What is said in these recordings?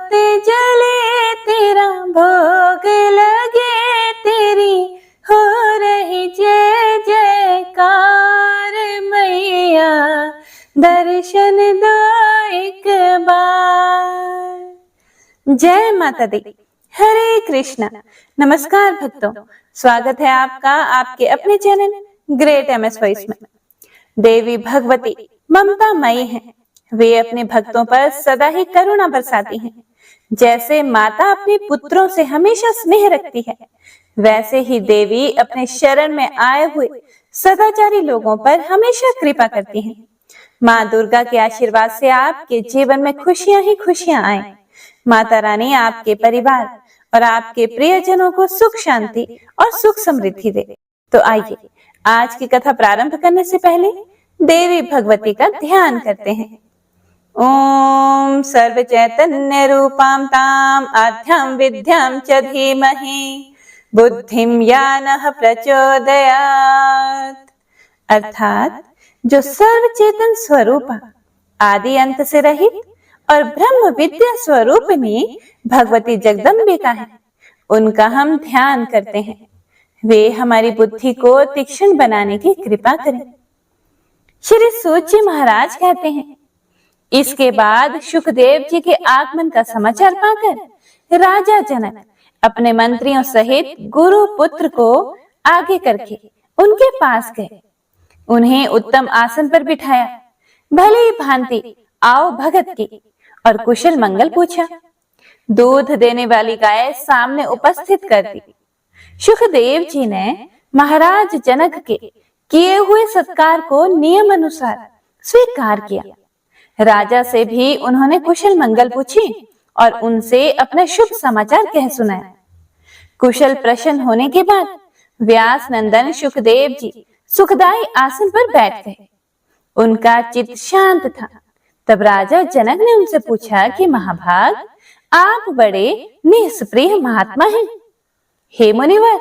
जोत जले तेरा भोग लगे, तेरी हो रही जय जयकार मैया, दर्शन दो एक बार। जय माता दी। हरे कृष्णा। नमस्कार भक्तों, स्वागत है आपका आपके अपने चैनल ग्रेट एमएस वॉइस में। देवी भगवती ममता मई हैं। वे अपने भक्तों पर सदा ही करुणा बरसाती हैं। जैसे माता अपने पुत्रों से हमेशा स्नेह रखती है, वैसे ही देवी अपने शरण में आए हुए सदाचारी लोगों पर हमेशा कृपा करती हैं। माँ दुर्गा के आशीर्वाद से आपके जीवन में खुशियां ही खुशियां आए। माता रानी आपके परिवार और आपके प्रियजनों को सुख शांति और सुख समृद्धि दे। तो आइए आज की कथा प्रारंभ करने से पहले देवी भगवती का ध्यान करते हैं। ओम सर्व चैतन्य रूपां ताम आद्यां विद्यां च धीमहि बुद्धिं यानः प्रचोदयात्। अर्थात जो सर्व चेतन स्वरूप आदि अंत से रहित और ब्रह्म विद्या स्वरूपिणी भगवती जगदम्बिका है, उनका हम ध्यान करते हैं। वे हमारी बुद्धि को तीक्ष्ण बनाने की कृपा करें। श्री सूत जी महाराज कहते हैं, इसके बाद सुखदेव जी के आगमन का समाचार पाकर राजा जनक अपने मंत्रियों सहित गुरु पुत्र को आगे करके उनके पास गए। उन्हें उत्तम आसन पर बिठाया, भली भांति आओ भगत की और कुशल मंगल पूछा। दूध देने वाली गाय सामने उपस्थित कर दी। सुखदेव जी ने महाराज जनक के किए हुए सत्कार को नियम अनुसार स्वीकार किया। राजा से भी उन्होंने कुशल मंगल पूछी और उनसे अपना शुभ समाचार कह सुनाया। कुशल प्रसन्न होने के बाद व्यास नंदन सुखदेव जी सुखदायी आसन पर बैठ गए। उनका चित्त शांत था। तब राजा जनक ने उनसे पूछा कि महाभाग, आप बड़े निष्प्रिय महात्मा हैं। हे मुनिवर,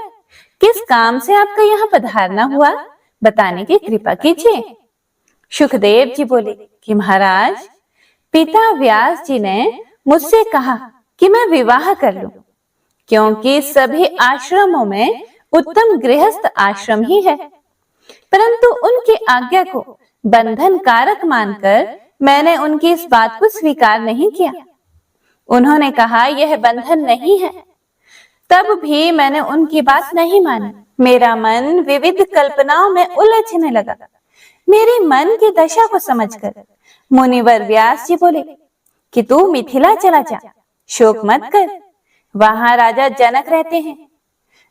किस काम से आपका यहाँ पधारना हुआ, बताने की कृपा कीजिए। सुखदेव जी बोले कि महाराज, पिता व्यास जी ने मुझसे कहा कि मैं विवाह कर लूं, क्योंकि सभी आश्रमों में उत्तम गृहस्थ आश्रम ही है। परंतु उनकी आज्ञा को बंधन कारक मानकर मैंने उनकी इस बात को स्वीकार नहीं किया। उन्होंने कहा यह बंधन नहीं है, तब भी मैंने उनकी बात नहीं मानी। मेरा मन विविध कल्पनाओं में उलझने लगा। मेरे मन की दशा को समझकर मुनिवर व्यास जी बोले कि तू मिथिला चला जा, शोक मत कर। वहां राजा जनक रहते हैं।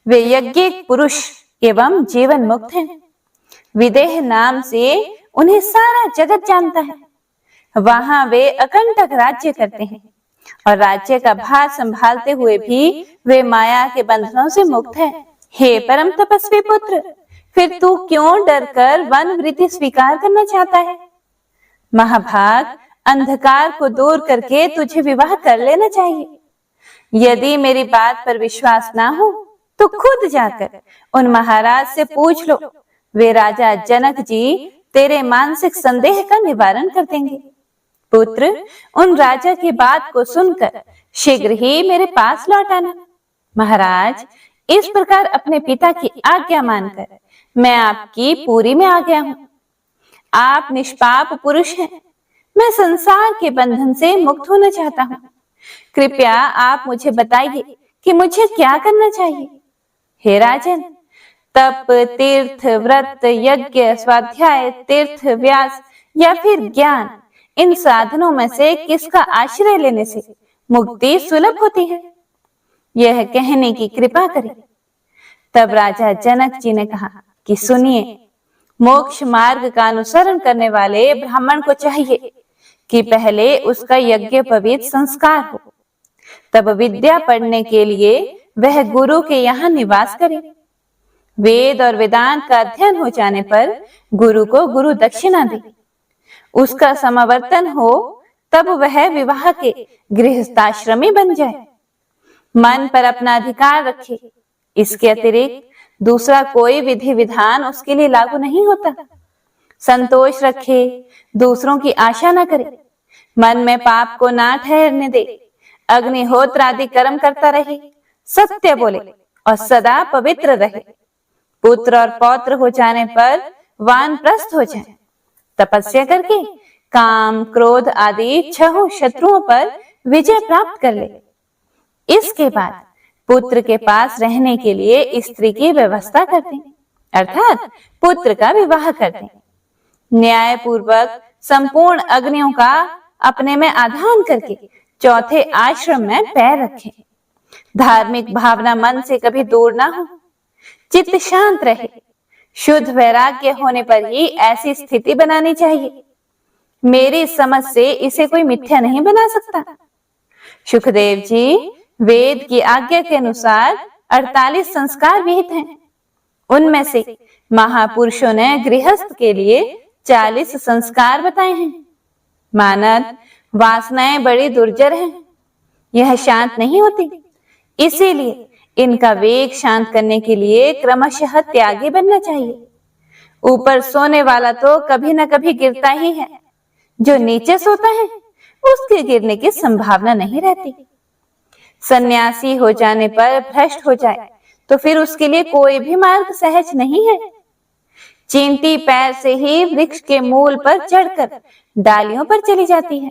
वे यज्ञिक पुरुष एवं जीवन मुक्त हैं। विदेह नाम से उन्हें सारा जगत जानता है। वहां वे अकंटक राज्य करते हैं और राज्य का भार संभालते हुए भी वे माया के बंधनों से मुक्त है। हे परम तपस्वी पुत्र, फिर तू क्यों डरकर वन वृत्ति स्वीकार करना चाहता है? महाभाग, अंधकार को दूर करके तुझे विवाह कर लेना चाहिए। यदि मेरी बात पर विश्वास ना हो तो खुद जाकर उन महाराज से पूछ लो। वे राजा जनक जी तेरे मानसिक संदेह का निवारण कर देंगे। पुत्र, उन राजा की बात को सुनकर शीघ्र ही मेरे पास लौट आना। महाराज, इस प्रकार अपने पिता की आज्ञा मानकर मैं आपकी पूरी में आ गया हूँ। आप निष्पाप पुरुष हैं। मैं संसार के बंधन से मुक्त होना चाहता हूँ। कृपया आप मुझे बताइए कि मुझे क्या करना चाहिए। हे राजन, तप, तीर्थ, व्रत, यज्ञ, स्वाध्याय, तीर्थ, व्यास या फिर ज्ञान, इन साधनों में से किसका आश्रय लेने से मुक्ति सुलभ होती है? यह कहने की कृपा करें। तब राजा जनक जी ने कहा कि सुनिए, मोक्ष मार्ग का अनुसरण करने वाले ब्राह्मण को चाहिए कि पहले उसका यज्ञोपवीत संस्कार हो, तब विद्या पढ़ने के लिए वह गुरु के यहाँ निवास करे। वेद और वेदांत का अध्ययन हो जाने पर गुरु को गुरु दक्षिणा दे। उसका समावर्तन हो तब वह विवाह के गृहस्थाश्रमी बन जाए। मन पर अपना अधिकार रखे। इसके अतिरिक्त दूसरा कोई विधि विधान उसके लिए लागू नहीं होता। संतोष रखे, दूसरों की आशा न करे, मन में पाप को ना ठहरने दे, अग्निहोत्र आदि कर्म करता रहे, सत्य बोले और सदा पवित्र रहे। पुत्र और पौत्र हो जाने पर वानप्रस्थ हो जाए, तपस्या करके काम क्रोध आदि 6 शत्रुओं पर विजय प्राप्त कर ले। इसके बाद पुत्र के पास रहने के लिए स्त्री की व्यवस्था करते, अर्थात पुत्र का विवाह करते। न्याय पूर्वक संपूर्ण अग्नियों का अपने में आधान करके चौथे आश्रम में पैर रखें। धार्मिक भावना मन से कभी दूर ना हो, चित्त शांत रहे। शुद्ध वैराग्य होने पर ही ऐसी स्थिति बनानी चाहिए। मेरी समझ से इसे कोई मिथ्या नहीं बना सकता। सुखदेव जी, वेद की आज्ञा के अनुसार 48 संस्कार विहित हैं। उनमें से महापुरुषों ने गृहस्थ के लिए 40 संस्कार बताए हैं। मानव वासनाएं बड़ी दुर्जर हैं, यह शांत नहीं होती। इसीलिए इनका वेग शांत करने के लिए क्रमशः त्यागी बनना चाहिए। ऊपर सोने वाला तो कभी न कभी गिरता ही है, जो नीचे सोता है उसके गिरने की संभावना नहीं रहती। सन्यासी हो जाने पर भ्रष्ट हो जाए तो फिर उसके लिए कोई भी मार्ग सहज नहीं है। चींटी पैर से ही वृक्ष के मूल पर चढ़कर डालियों पर चली जाती है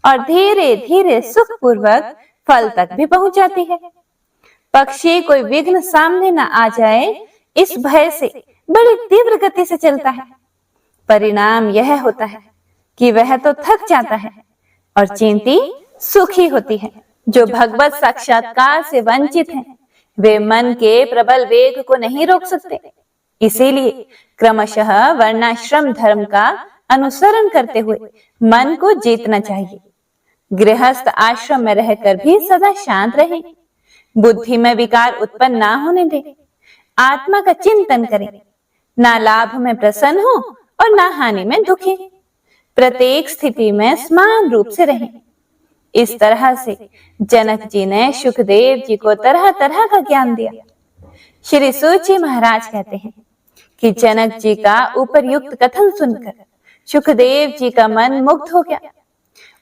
और धीरे धीरे सुखपूर्वक फल तक भी पहुंच जाती है। पक्षी कोई विघ्न सामने न आ जाए, इस भय से बड़ी तीव्र गति से चलता है। परिणाम यह होता है कि वह तो थक जाता है और चींटी सुखी होती है। जो भगवत साक्षात्कार से वंचित हैं, वे मन के प्रबल वेग को नहीं रोक सकते। इसीलिए क्रमशः वर्णाश्रम धर्म का अनुसरण करते हुए मन को जीतना चाहिए। गृहस्थ आश्रम में रहकर भी सदा शांत रहे, बुद्धि में विकार उत्पन्न ना होने दे, आत्मा का चिंतन करें, ना लाभ में प्रसन्न हो और ना हानि में दुखी, प्रत्येक स्थिति में समान रूप से रहें। इस तरह से जनक जी ने सुखदेव जी को तरह तरह का ज्ञान दिया। श्री सूत जी महाराज कहते हैं कि जनक जी का उपरयुक्त कथन सुनकर सुखदेव जी का मन मुग्ध हो गया,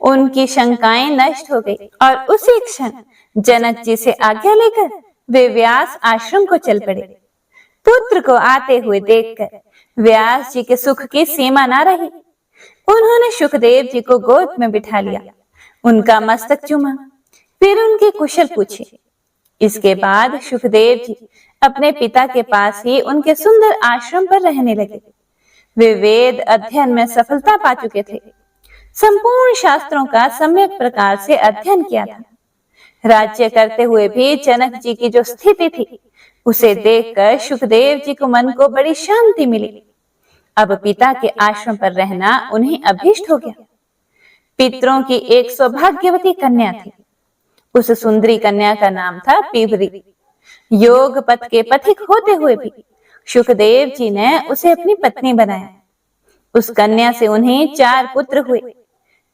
उनकी शंकाएं नष्ट हो गई और उसी क्षण जनक जी से आज्ञा लेकर वे व्यास आश्रम को चल पड़े। पुत्र को आते हुए देखकर व्यास जी के सुख की सीमा ना रही। उन्होंने सुखदेव जी को गोद में बिठा लिया, उनका मस्तक चूमा, फिर उनके कुशल पूछे। इसके बाद सुखदेव जी अपने पिता के पास ही उनके सुंदर आश्रम पर रहने लगे। वे वेद अध्ययन में सफलता पा चुके थे, संपूर्ण शास्त्रों का सम्यक प्रकार से अध्ययन किया था। राज्य करते हुए भी जनक जी की जो स्थिति थी, उसे देखकर सुखदेव जी को मन को बड़ी शांति मिली। अब पिता के आश्रम पर रहना उन्हें अभीष्ट हो गया। पितरों की एक सौभाग्यवती कन्या थी। उस सुंदरी कन्या का नाम था पीवरी। योग पथ के पथिक होते हुए भी सुखदेव जी ने उसे अपनी पत्नी बनाया। उस कन्या से उन्हें 4 पुत्र हुए,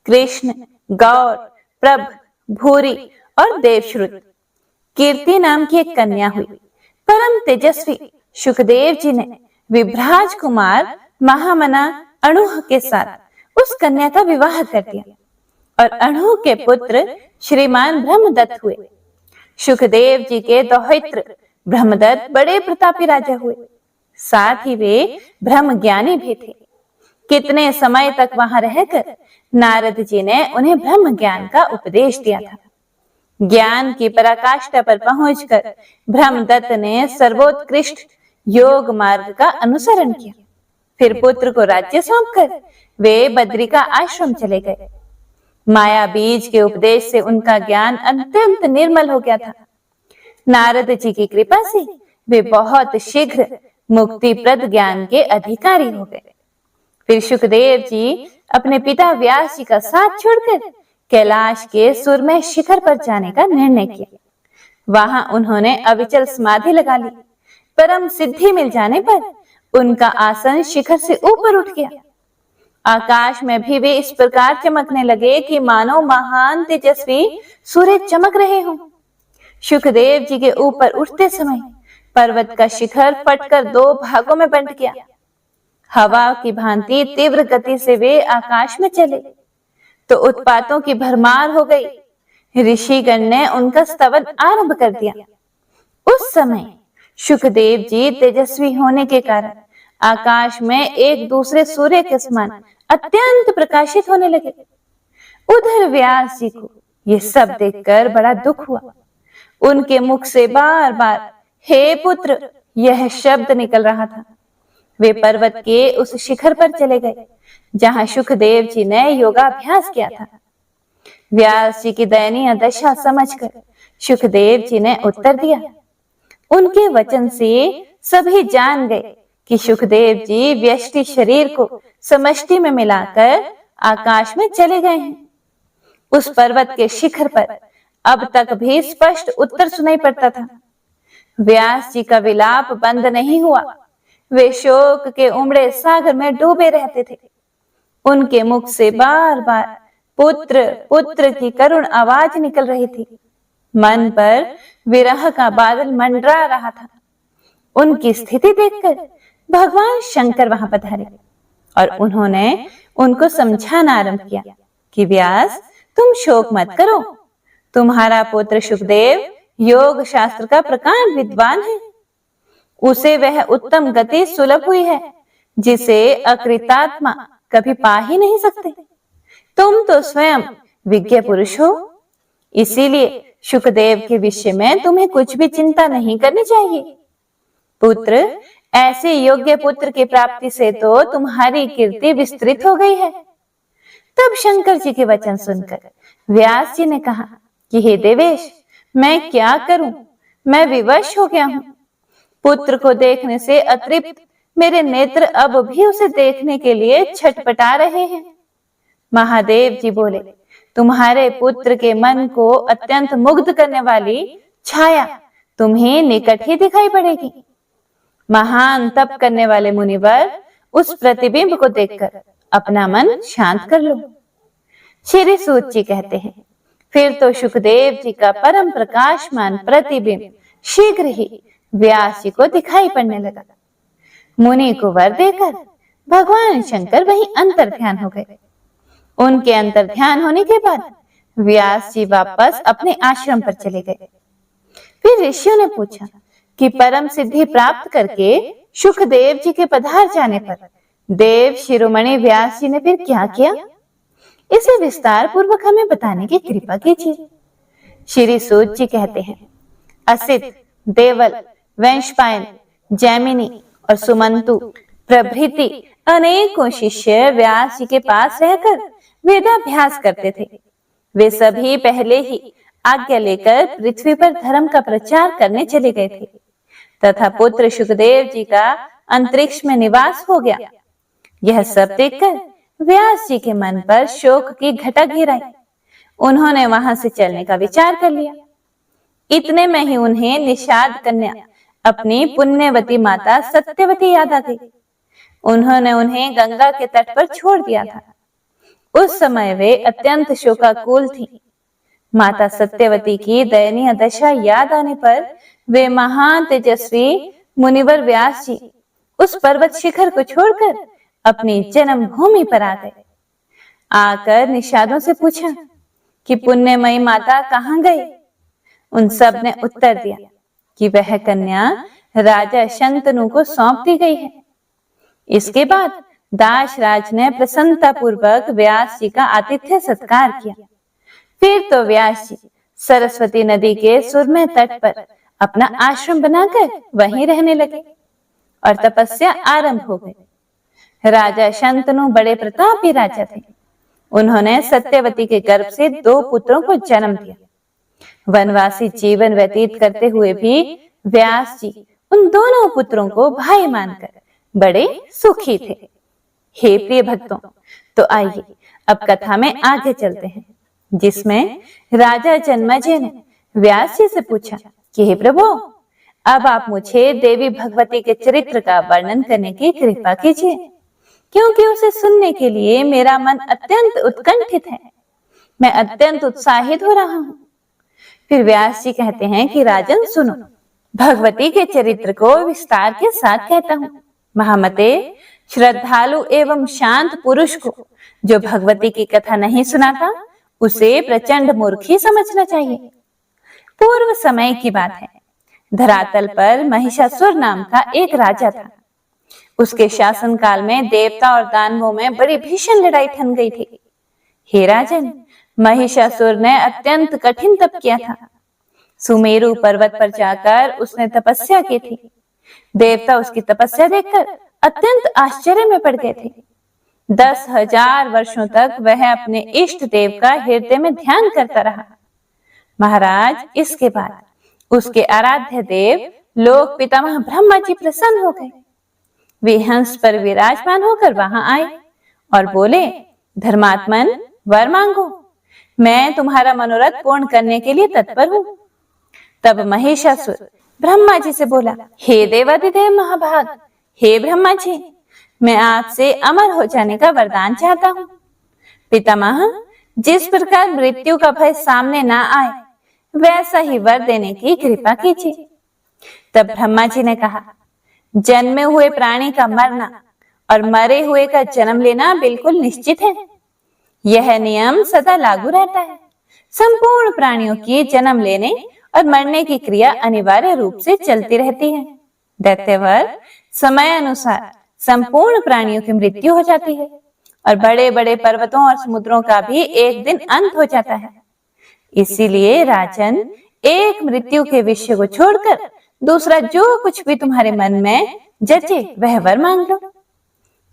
कृष्ण, गौर, प्रभ, भूरी और देवश्रुत। कीर्ति नाम की एक कन्या हुई। परम तेजस्वी सुखदेव जी ने विभ्राज कुमार महामना अणुह के साथ उस कन्या का विवाह कर दिया और अणुह के पुत्र श्रीमान ब्रह्मदत्त हुए। सुखदेव जी के दौहित्र ब्रह्मदत्त बड़े प्रतापी राजा हुए, साथ ही वे ब्रह्म ज्ञानी भी थे। कितने समय तक वहां रहकर नारद जी ने उन्हें ब्रह्म ज्ञान का उपदेश दिया था। ज्ञान की पराकाष्ठा पर पहुंचकर ब्रह्मदत्त ने सर्वोत्कृष्ट योग मार्ग का अनुसरण किया। फिर पुत्र को राज्य सौंपकर वे बद्रिका आश्रम चले गए। माया बीज के उपदेश से उनका ज्ञान अत्यंत निर्मल हो गया था। नारद जी की कृपा से वे बहुत शीघ्र मुक्तिप्रद ज्ञान के अधिकारी हो गए। फिर सुखदेव जी अपने पिता व्यास जी का साथ छोड़कर कैलाश के सुरमय शिखर पर जाने का निर्णय किया। वहां उन्होंने अविचल समाधि लगा ली। परम सिद्धि मिल जाने पर उनका आसन शिखर से ऊपर उठ गया। आकाश में भी वे इस प्रकार चमकने लगे कि मानो महान तेजस्वी सूर्य चमक रहे हों। सुखदेव जी के ऊपर उठते समय पर्वत का शिखर फटकर 2 भागों में बंट गया। हवा की भांति तीव्र गति से वे आकाश में चले तो उत्पातों की भरमार हो गई। ऋषिगण ने उनका स्तवन आरंभ कर दिया। उस समय शुकदेव जी तेजस्वी होने के कारण आकाश में एक दूसरे सूर्य के समान अत्यंत प्रकाशित होने लगे। उधर व्यास जी को ये सब देखकर बड़ा दुख हुआ। उनके मुख से बार बार हे पुत्र यह शब्द निकल रहा था। वे पर्वत के उस शिखर पर चले गए जहां शुकदेव जी ने योगाभ्यास किया था। व्यास जी की दयनीय दशा समझकर शुकदेव जी ने उत्तर दिया। उनके वचन से सभी जान गए कि शुकदेव जी व्यष्टि शरीर को समष्टि में मिलाकर आकाश में चले गए हैं। उस पर्वत के शिखर पर अब तक भी स्पष्ट उत्तर सुनाई पड़ता था। व्यास जी का विलाप बंद नहीं हुआ। वे शोक के उमड़े सागर में डूबे रहते थे। उनके मुख से बार बार पुत्र पुत्र की करुण आवाज निकल रही थी। मन पर विरह का बादल मंडरा रहा था। उनकी स्थिति देखकर भगवान शंकर वहां पधारे और उन्होंने उनको समझाना आरंभ किया कि व्यास तुम शोक मत करो। तुम्हारा पुत्र शुकदेव योग शास्त्र का प्रकांड विद्वान है। उसे वह उत्तम गति सुलभ हुई है जिसे अकृतात्मा कभी पा ही नहीं सकते। तुम तो स्वयं विज्ञ पुरुष हो, इसीलिए शुकदेव के विषय में तुम्हें कुछ भी चिंता नहीं करनी चाहिए। पुत्र, ऐसे योग्य पुत्र की प्राप्ति से तो तुम्हारी कीर्ति विस्तृत हो गई है। तब शंकर जी के वचन सुनकर व्यास जी ने कहा कि हे देवेश, मैं क्या करूं? मैं विवश हो गया हूं। पुत्र को देखने से अतृप्त मेरे नेत्र अब भी उसे देखने के लिए छटपटा रहे हैं। महादेव जी बोले, तुम्हारे पुत्र के मन को अत्यंत मुग्ध करने वाली छाया तुम्हें निकट ही दिखाई पड़ेगी। महान तप करने वाले मुनिवर उस प्रतिबिंब को देखकर अपना मन शांत कर लो। श्री सूत जी कहते हैं, फिर तो शुकदेव जी का परम प्रकाशमान प्रतिबिंब शीघ्र ही व्यास जी को दिखाई पड़ने लगा। मुनि को वर देकर भगवान शंकर वहीं अंतर ध्यान हो गए। उनके अंतर ध्यान होने के बाद व्यास जी वापस अपने आश्रम पर चले गए। फिर ऋषियों ने पूछा कि परम सिद्धि प्राप्त करके शुकदेव जी के पधार जाने पर देव शिरोमणि व्यास जी ने फिर क्या किया, इसे विस्तार पूर्वक हमें बताने की कृपा कीजिए। श्री सूत जी कहते हैं, असित, देवल, वंशपायन, जैमिनी और सुमंतु प्रभृति अनेकों शिष्य व्यास जी के पास रहकर वेदाभ्यास करते थे। वे सभी पहले ही आज्ञा लेकर पृथ्वी पर धर्म का प्रचार करने चले गए थे तथा पुत्र शुकदेव जी का अंतरिक्ष में निवास हो गया। यह सब देखकर व्यास जी के मन पर शोक की घटा घिर आई। उन्होंने वहां से चलने का विचार कर लिया। इतने में ही उन्हें निषाद कन्या अपनी पुण्यवती माता सत्यवती याद आ गई। उन्होंने उन्हें गंगा के तट पर छोड़ दिया था। उस समय वे अत्यंत शोकाकुल थी। माता सत्यवती की दयनीय दशा याद आने पर वे महान तेजस्वी मुनिवर व्यास जी उस पर्वत शिखर को छोड़कर अपनी जन्म भूमि पर आ गए। आकर निषादों से पूछा कि पुण्यमयी माता कहाँ गई। उन सब ने उत्तर दिया कि वह कन्या राजा शंतनु को सौंप दी गई है। इसके बाद दासराज ने प्रसन्नता पूर्वक व्यास जी का आतिथ्य सत्कार किया। फिर तो व्यास जी सरस्वती नदी के सुरम्य तट पर अपना आश्रम बनाकर वहीं रहने लगे और तपस्या आरंभ हो गई। राजा शंतनु बड़े प्रतापी राजा थे। उन्होंने सत्यवती के गर्भ से 2 पुत्रों को जन्म दिया। वनवासी जीवन व्यतीत करते हुए भी व्यास जी उन दोनों पुत्रों को भाई मानकर बड़े सुखी थे। हे प्रिय भक्तों, तो आइए अब कथा में आगे चलते हैं, जिसमें राजा जन्मेजय ने व्यास जी से पूछा कि हे प्रभु, अब आप मुझे देवी भगवती के चरित्र का वर्णन करने की कृपा कीजिए, क्योंकि उसे सुनने के लिए मेरा मन अत्यंत उत्कंठित है। मैं अत्यंत उत्साहित हो रहा हूँ। फिर व्यास जी कहते हैं कि राजन सुनो, भगवती के चरित्र को विस्तार के साथ कहता हूँ। महामते, श्रद्धालु एवं शांत पुरुष को जो भगवती की कथा नहीं सुनाता, उसे प्रचंड मूर्ख ही समझना चाहिए। पूर्व समय की बात है। धरातल पर महिषासुर नाम का एक राजा था। उसके शासनकाल में देवता और दानवों में बड़ी भीषण लड़ाई ठन गई थी। हे राजन, महिषासुर ने अत्यंत कठिन तप किया था। सुमेरु पर्वत पर जाकर उसने तपस्या की थी। देवता उसकी तपस्या देखकर अत्यंत आश्चर्य में पड़ गए थे। 10,000 वर्षों तक वह अपने इष्ट देव का हृदय में ध्यान करता रहा। महाराज, इसके बाद उसके आराध्य देव लोक पितामह ब्रह्मा जी प्रसन्न हो गए। वे हंस पर विराजमान होकर वहां आए और बोले, धर्मात्मन, वर मांगो, मैं तुम्हारा मनोरथ पूर्ण करने के लिए तत्पर हूं। तब महिषासुर ब्रह्मा जी से बोला, हे देवाधिदेव महाभाग, हे ब्रह्मा जी, मैं आपसे अमर हो जाने का वरदान चाहता हूँ। पितामह, जिस प्रकार मृत्यु का भय सामने ना आए, वैसा ही वर देने की कृपा कीजिए। तब ब्रह्मा जी ने कहा, जन्मे हुए प्राणी का मरना और मरे हुए का जन्म लेना बिल्कुल निश्चित है। यह नियम सदा लागू रहता है। संपूर्ण प्राणियों की जन्म लेने और मरने की क्रिया अनिवार्य रूप से चलती रहती है। दैत्यवर, समय अनुसार संपूर्ण प्राणियों की मृत्यु हो जाती है और बड़े बड़े पर्वतों और समुद्रों का भी एक दिन अंत हो जाता है। इसीलिए राजन, एक मृत्यु के विषय को छोड़कर दूसरा जो कुछ भी तुम्हारे मन में जचे वह वर मांग लो।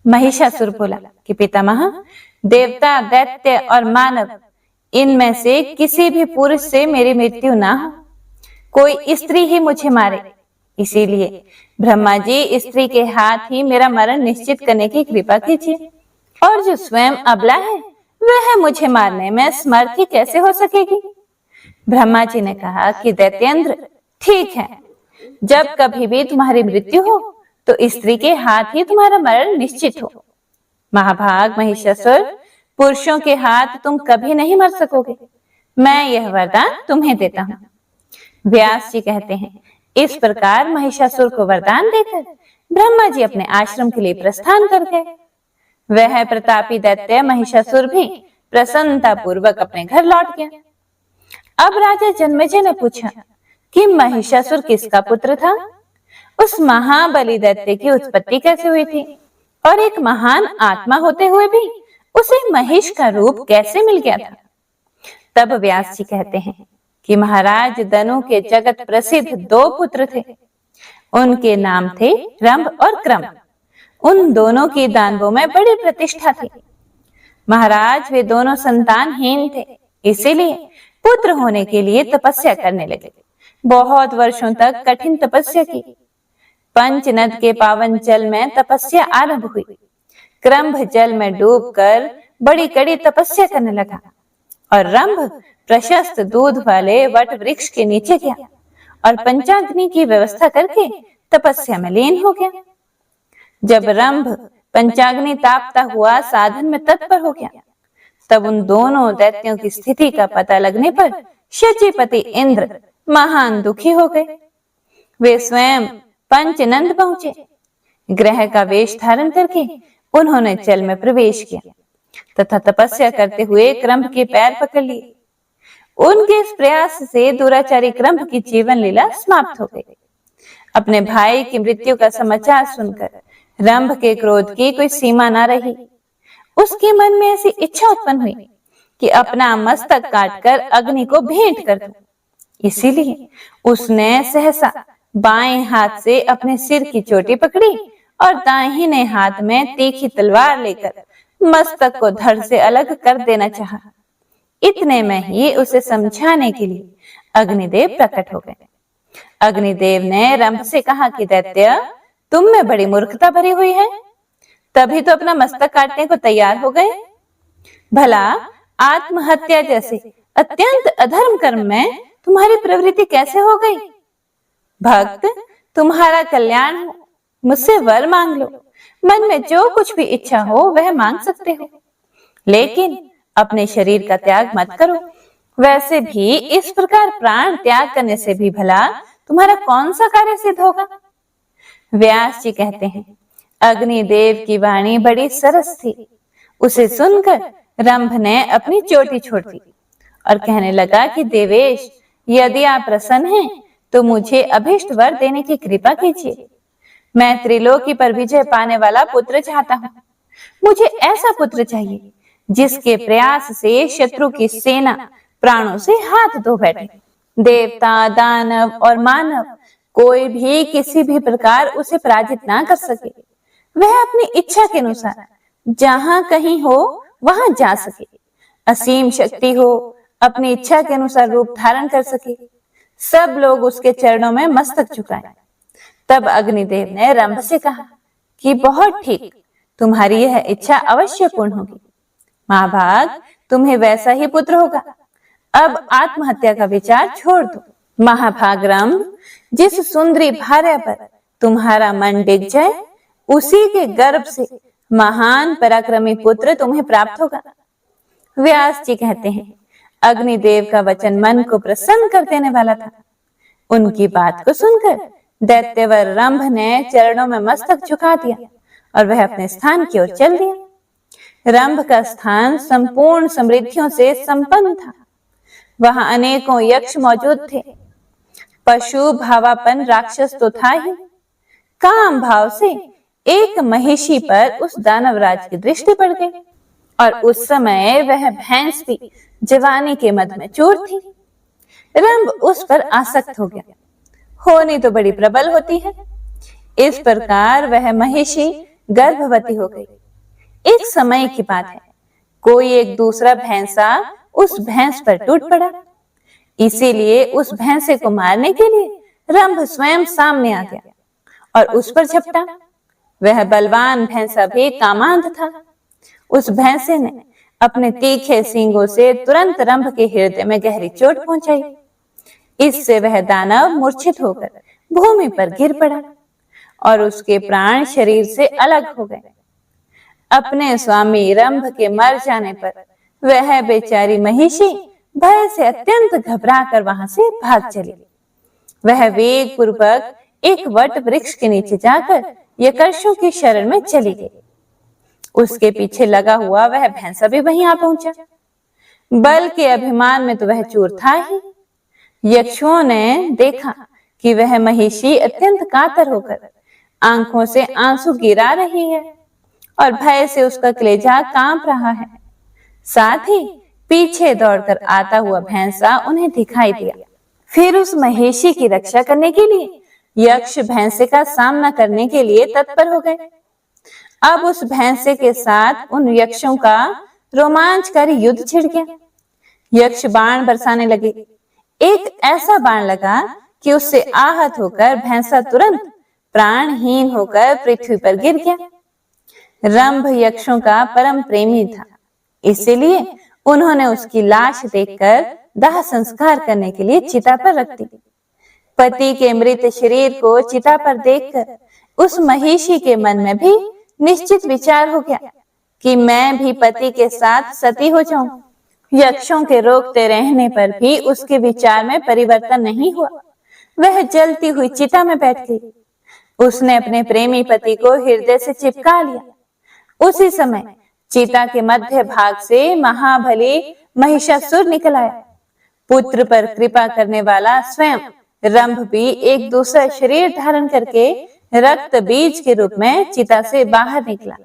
महिषासुर बोला कि पितामह, देवता, दैत्य और मानव, इनमें से किसी भी पुरुष से मेरी मृत्यु ना हो, कोई स्त्री ही मुझे मारे। इसीलिए ब्रह्मा जी, स्त्री के हाथ ही मेरा मरण निश्चित करने की कृपा कीजिए। और जो स्वयं अबला है वह मुझे मारने में समर्थ ही कैसे हो सकेगी। ब्रह्मा जी ने कहा कि दैत्येंद्र, ठीक है, जब कभी भी तुम्हारी मृत्यु हो तो स्त्री के हाथ ही तुम्हारा मरण निश्चित हो। महाभाग महिषासुर, पुरुषों के हाथ तुम कभी नहीं मर सकोगे। मैं यह वरदान तुम्हें देता हूँ। व्यास जी कहते हैं, इस प्रकार महिषासुर को वरदान देकर ब्रह्मा जी अपने आश्रम के लिए प्रस्थान कर गए। वह प्रतापी दैत्य महिषासुर भी प्रसन्नता पूर्वक अपने घर लौट गया। अब राजा जन्मेजय ने पूछा कि महिषासुर किसका पुत्र था? उस महाबली दैत्य की उत्पत्ति कैसे हुई थी? और एक महान आत्मा होते हुए भी उसे महिष का रूप कैसे मिल गया था? तब व्यास जी कहते हैं कि महाराज दनु के जगत प्रसिद्ध 2 पुत्र थे। उनके नाम थे रंभ और क्रम। उन दोनों की दानवों में बड़ी प्रतिष्ठा थी। महाराज, वे दोनों संतानहीन थे, इसीलिए पुत्र होने के लिए तपस्या करने लगे। बहुत वर्षों तक कठिन तपस्या की। पंचनद के पावन जल में तपस्या आरंभ हुई। क्रंभ जल में डूबकर बड़ी कड़ी तपस्या करने लगा और रंभ प्रशस्त दूध वाले वट वृक्ष के नीचे गया और पंचाग्नि की व्यवस्था करके तपस्या में लीन हो गया। जब रंभ पंचाग्नि तापता हुआ साधन में तत्पर हो गया, तब उन दोनों दैत्यों की स्थिति का पता लगने पर शचीपति इंद्र महान दुखी हो गए। वे स्वयं पंचनंद पहुंचे। ग्रह का वेश धारण करके उन्होंने जल में प्रवेश किया तथा तपस्या करते हुए क्रंभ के पैर पकड़ लिए। उनके इस प्रयास से दुराचारी क्रंभ की जीवन लीला समाप्त हो गई। अपने भाई की मृत्यु का समाचार सुनकर रंभ के क्रोध की कोई सीमा न रही। उसके मन में ऐसी इच्छा उत्पन्न हुई कि अपना मस्तक काटकर अग्नि को भेंट कर दूं। इसीलिए उसने सहसा बाएं हाथ से अपने सिर की चोटी पकड़ी और दाहिने हाथ में तीखी तलवार लेकर मस्तक को धड़ से अलग कर देना चाहा। इतने में ही उसे समझाने के लिए अग्निदेव प्रकट हो गए। अग्निदेव ने रंभ से कहा कि दैत्य, तुम में बड़ी मूर्खता भरी हुई है, तभी तो अपना मस्तक काटने को तैयार हो गए। भला आत्महत्या जैसे अत्यंत अधर्म कर्म में तुम्हारी प्रवृत्ति कैसे हो गई? भक्त, तुम्हारा कल्याण हो, मुझसे वर मांग लो। मन में जो कुछ भी इच्छा हो वह मांग सकते हो, लेकिन अपने शरीर का त्याग मत करो। वैसे भी इस प्रकार प्राण त्याग करने से भी भला तुम्हारा कौन सा कार्य सिद्ध होगा? व्यास जी कहते हैं, अग्निदेव की वाणी बड़ी सरस थी। उसे सुनकर रंभ ने अपनी चोटी छोड़ दी और कहने लगा कि देवेश, यदि आप प्रसन्न हैं तो मुझे अभीष्ट वर देने की कृपा कीजिए। मैं त्रिलोकी पर विजय पाने वाला पुत्र चाहता हूँ। मुझे ऐसा पुत्र चाहिए जिसके प्रयास से शत्रु की सेना प्राणों से हाथ धो बैठे। देवता, दानव और मानव कोई भी किसी भी प्रकार उसे पराजित ना कर सके। वह अपनी इच्छा के अनुसार जहां कहीं हो वहां जा सके, असीम शक्ति हो, अपनी इच्छा के अनुसार रूप धारण कर सके। सब लोग उसके चरणों में मस्तक झुकाएं। तब अग्निदेव ने रंभ से कहा कि बहुत ठीक, तुम्हारी यह इच्छा अवश्य पूर्ण होगी। महाभाग, तुम्हें वैसा ही पुत्र होगा। अब आत्महत्या का विचार छोड़ दो। महाभाग रंभ, जिस सुंदरी भार्या पर तुम्हारा मन डिग जाए, उसी के गर्भ से महान पराक्रमी पुत्र तुम्हें प्राप्त होगा। व्यास जी कहते हैं, अग्निदेव का वचन मन को प्रसन्न कर देने वाला था। उनकी बात को सुनकर दैत्यवर रंभ ने चरणों में मस्तक झुका दिया और वह अपने स्थान की ओर चल दिया। रंभ का स्थान संपूर्ण समृद्धियों से संपन्न था। वहां अनेकों यक्ष मौजूद थे। पशु भावापन राक्षस तो था ही, काम भाव से एक महिषी पर उस दानवराज की दृष्टि पड़ गई और उस समय वह भैंस भी जवानी के मद में चूर थी। रंभ उस पर आसक्त हो गया। होनी तो बड़ी प्रबल होती है। इस प्रकार वह महिषी गर्भवती हो गई। एक समय की बात है, कोई एक दूसरा भैंसा उस भैंस पर टूट पड़ा। इसीलिए उस भैंसे को मारने के लिए रंभ स्वयं सामने आ गया और उस पर झपटा। वह बलवान भैंसा भी कामांध था। उस भैंसे ने अपने तीखे सींगों से तुरंत रंभ के हृदय में गहरी चोट पहुंचाई। इससे वह दानव मूर्छित होकर भूमि पर गिर पड़ा और उसके प्राण शरीर से अलग हो गए। अपने स्वामी रंभ के मर जाने पर वह बेचारी महिषी भय से अत्यंत घबराकर वहां से भाग चली। वह वेग पूर्वक एक वट वृक्ष के नीचे जाकर यक्षों की शरण में चली गई। उसके पीछे लगा हुआ वह भैंसा भी वहीं आ पहुंचा। बल के अभिमान में तो वह चूर था ही। यक्षों ने देखा कि वह महिषी अत्यंत कातर होकर आंखों से आंसू गिरा रही है और भय से उसका कलेजा कांप रहा है। साथ ही पीछे दौड़कर आता हुआ भैंसा उन्हें दिखाई दिया। फिर उस महिषी की रक्षा करने के लिए यक्ष भैंसे का सामना करने के लिए तत्पर हो गए। अब उस भैंसे के साथ उन यक्षों का रोमांचकारी युद्ध छिड़ गया। यक्ष बाण बरसाने लगे। एक ऐसा बाण लगा कि उससे आहत होकर भैंसा तुरंत प्राणहीन होकर पृथ्वी पर गिर गया। रंभ यक्षों का परम प्रेमी था, इसलिए उन्होंने उसकी लाश देखकर दाह संस्कार करने के लिए चिता पर रख दी। पति के मृत शरीर को चिता पर देखकर उस महिषी के मन में भी निश्चित विचार हो गया कि मैं भी पति के साथ सती हो जाऊं। यक्षों के रोकते रहने पर भी उसके विचार में परिवर्तन नहीं हुआ। वह जलती हुई चिता में बैठ गई। उसने अपने प्रेमी पति को हृदय से चिपका लिया। उसी समय चिता के मध्य भाग से महाबली महिषासुर निकल आया। पुत्र पर कृपा करने वाला स्वयं रंभ भी एक दूसरा शरीर धारण करके रक्त बीज के रूप में चिता से बाहर निकला।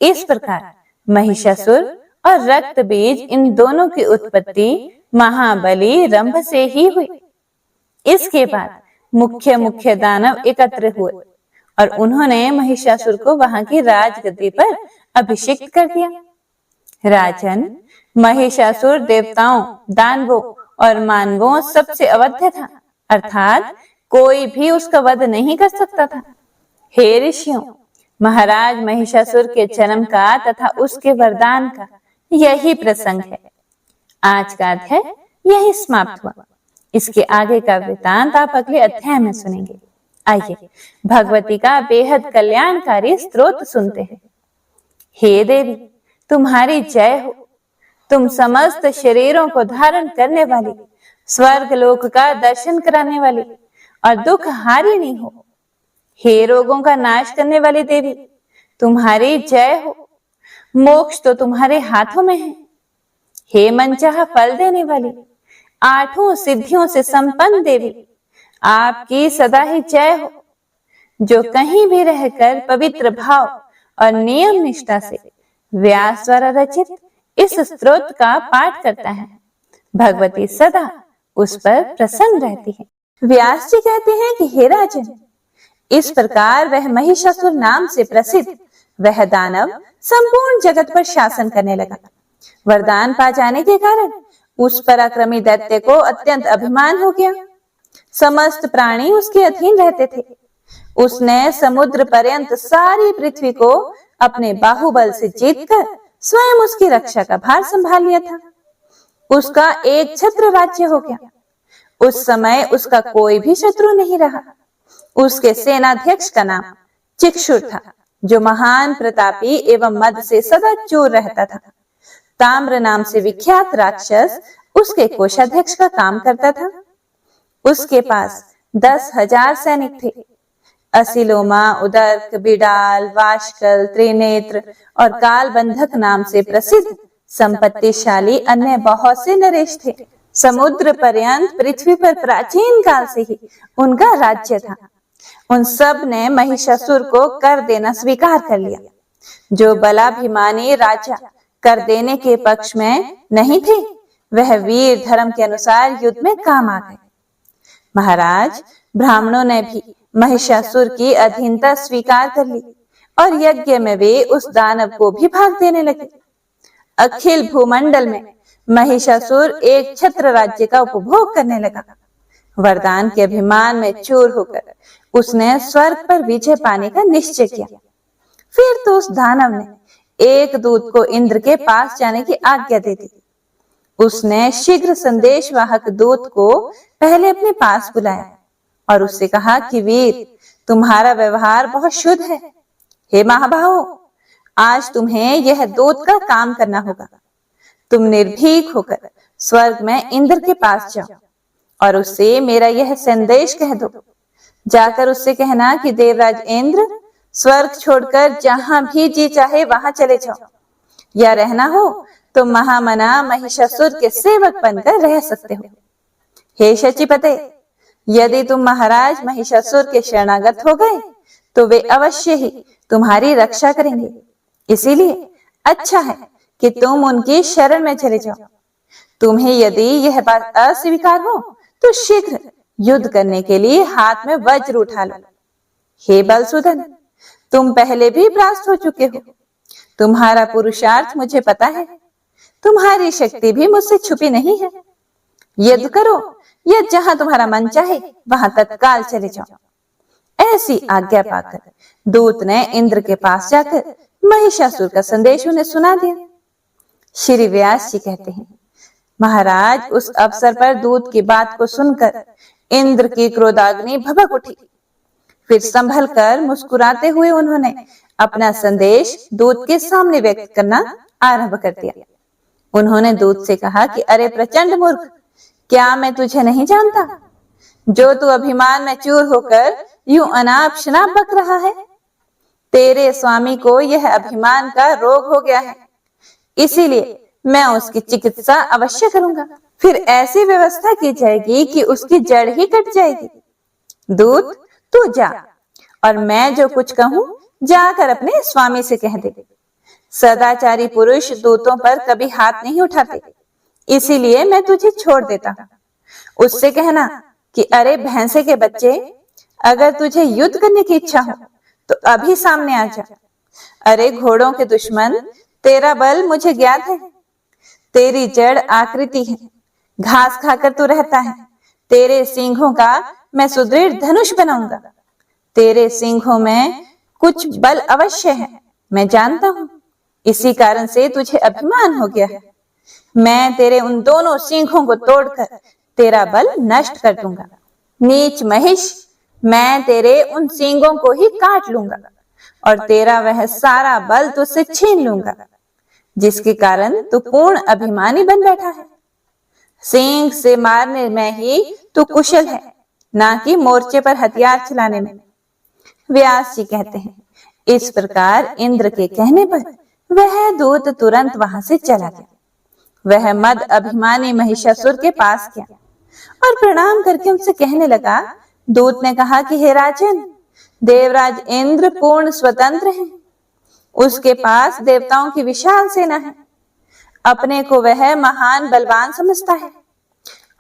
इस प्रकार महिषासुर और रक्त बीज, इन दोनों की उत्पत्ति महाबली रंभ से ही हुई। इसके बाद मुख्य मुख्य दानव एकत्र हुए और उन्होंने महिषासुर को वहां की राजगद्दी पर अभिषिक्त कर दिया। राजन, महिषासुर देवताओं, दानवों और मानवों सबसे अवध्य था, अर्थात कोई भी उसका वध नहीं कर सकता था। हे ऋषियों, महाराज महिषासुर के जन्म का तथा उसके वरदान का यही प्रसंग है। आज का अध्याय यही समाप्त हुआ। इसके आगे का वृतांत आप अगले अध्याय में सुनेंगे। आइए भगवती का बेहद कल्याणकारी स्तोत्र सुनते हैं। हे देवी, तुम्हारी जय हो। तुम समस्त शरीरों को धारण करने वाली, स्वर्ग लोक का दर्शन कराने वाली और दुख हारिणी हो। हे रोगों का नाश करने वाली देवी, तुम्हारी जय हो। मोक्ष तो तुम्हारे हाथों में है। हे मनचाहा फल देने वाली, आठों सिद्धियों से संपन्न देवी, आपकी सदा ही जय हो। जो कहीं भी रहकर पवित्र भाव और नियम निष्ठा से व्यास द्वारा रचित इस स्तोत्र का पाठ करता है, भगवती सदा उस पर प्रसन्न रहती है। व्यास जी कहते हैं कि हे राजन, इस प्रकार वह महिषासुर नाम से प्रसिद्ध वह दानव संपूर्ण जगत पर शासन करने लगा। वरदान पा जाने के कारण उस पराक्रमी दैत्य को अत्यंत अभिमान हो गया। समस्त प्राणी उसके अधीन रहते थे। उसने समुद्र पर्यंत सारी पृथ्वी को अपने बाहुबल से जीतकर स्वयं उसकी रक्षा का भार संभाल लिया था। उसका एक छत्र राज्य हो गया। उस समय उसका कोई भी शत्रु नहीं रहा। उसके सेनाध्यक्ष का नाम चिक्षुर था, जो महान प्रतापी एवं मद से सदा चूर रहता था। ताम्र नाम से विख्यात राक्षस उसके कोषाध्यक्ष का काम करता था। उसके पास 10,000 सैनिक थे। असिलोमा, उदर्क, बिडाल, वाशकल, त्रिनेत्र और कालबंधक नाम से प्रसिद्ध संपत्तिशाली अन्य बहुत से नरेश थे। समुद्र पर्यंत पृथ्वी पर प्राचीन काल से ही उनका राज्य था। उन सब ने महिषासुर को कर देना स्वीकार कर लिया। जो बलाभिमानी राजा कर देने के पक्ष में नहीं थे, वह वीर धर्म के अनुसार युद्ध में काम आ गए। महाराज, ब्राह्मणों ने भी महिषासुर की अधीनता स्वीकार कर ली और यज्ञ में वे उस दानव को भी भाग देने लगे। अखिल भूमंडल में महिषासुर एक छत्र राज्य का उपभोग करने लगा। वरदान के अभिमान में चूर होकर उसने स्वर्ग पर विजय पाने का निश्चय किया। फिर तो उस दानव ने एक दूत को इंद्र के पास जाने की आज्ञा दे दी। उसने शीघ्र संदेशवाहक दूत को पहले अपने पास बुलाया और उससे कहा कि वीर, तुम्हारा व्यवहार बहुत शुद्ध है। हे महाबाहो, आज तुम्हें यह दूत का काम करना होगा। तुम निर्भीक होकर स्वर्ग में इंद्र के पास जाओ और उससे मेरा यह संदेश कह दो। जाकर उससे कहना कि देवराज इंद्र स्वर्ग छोड़कर जहां भी जी चाहे वहां चले जाओ, या रहना हो तो महामना महिषासुर के सेवक बनकर रह सकते हो। हे शचीपते, यदि तुम महाराज महिषासुर के शरणागत हो गए तो वे अवश्य ही तुम्हारी रक्षा करेंगे। इसीलिए अच्छा है कि तुम उनकी शरण में चले जाओ। तुम्हें यदि यह बात अस्वीकार हो तो शीघ्र युद्ध करने के लिए हाथ में वज्र उठा लो। हे बलसूदन, तुम पहले भी परास्त हो चुके हो। तुम्हारा पुरुषार्थ मुझे पता है। तुम्हारी शक्ति भी मुझसे छुपी नहीं है। युद्ध करो या जहां तुम्हारा मन चाहे वहां तत्काल चले जाओ। ऐसी आज्ञा पाकर दूत ने इंद्र के पास जाकर महिषासुर का संदेश उन्हें सुना दिया। श्री व्यास जी कहते हैं, महाराज, उस अवसर पर दूत की बात को सुनकर इंद्र की क्रोधाग्नि भभक उठी। फिर संभल कर मुस्कुराते हुए उन्होंने अपना संदेश दूत के सामने व्यक्त करना आरंभ कर दिया। उन्होंने दूत से कहा कि अरे प्रचंड मूर्ख, क्या मैं तुझे नहीं जानता? जो तू अभिमान में चूर होकर यूं अनाप शनाप बक रहा है, तेरे स्वामी को यह अभिमान का रोग हो गया है। इसीलिए मैं उसकी चिकित्सा अवश्य करूंगा। फिर ऐसी व्यवस्था की जाएगी कि उसकी जड़ ही कट जाएगी। दूत, तू जा और मैं जो कुछ कहूं जाकर अपने स्वामी से कह दे। सदाचारी पुरुष दूतों पर कभी हाथ नहीं उठाते, इसीलिए मैं तुझे छोड़ देता हूं। उससे कहना कि अरे भैंसे के बच्चे, अगर तुझे युद्ध करने की इच्छा हो तो अभी सामने आ जा। अरे घोड़ों के दुश्मन, तेरा बल मुझे ज्ञात है। तेरी जड़ आकृति है, घास खाकर तू रहता है। तेरे सींगों का मैं सुदृढ़ धनुष बनाऊंगा। तेरे सींगों में कुछ बल अवश्य है, मैं जानता हूं। इसी कारण से तुझे अभिमान हो गया है। मैं तेरे उन दोनों सींगों को तोड़कर तेरा बल नष्ट कर दूंगा। नीच महिष, मैं तेरे उन सींगों को ही काट लूंगा और तेरा वह सारा बल तुझसे छीन लूंगा, जिसके कारण तू पूर्ण अभिमानी बन बैठा है। सींग से मारने में ही तू कुशल है, ना कि मोर्चे पर हथियार चलाने में। व्यास जी कहते हैं, इस प्रकार इंद्र के कहने पर वह दूत तुरंत वहां से चला गया। वह मद अभिमानी महिषासुर के पास गया और प्रणाम करके उनसे कहने लगा। दूत ने कहा कि हे राजन, देवराज इंद्र पूर्ण स्वतंत्र है, उसके पास देवताओं की विशाल सेना है, अपने को वह महान बलवान समझता है,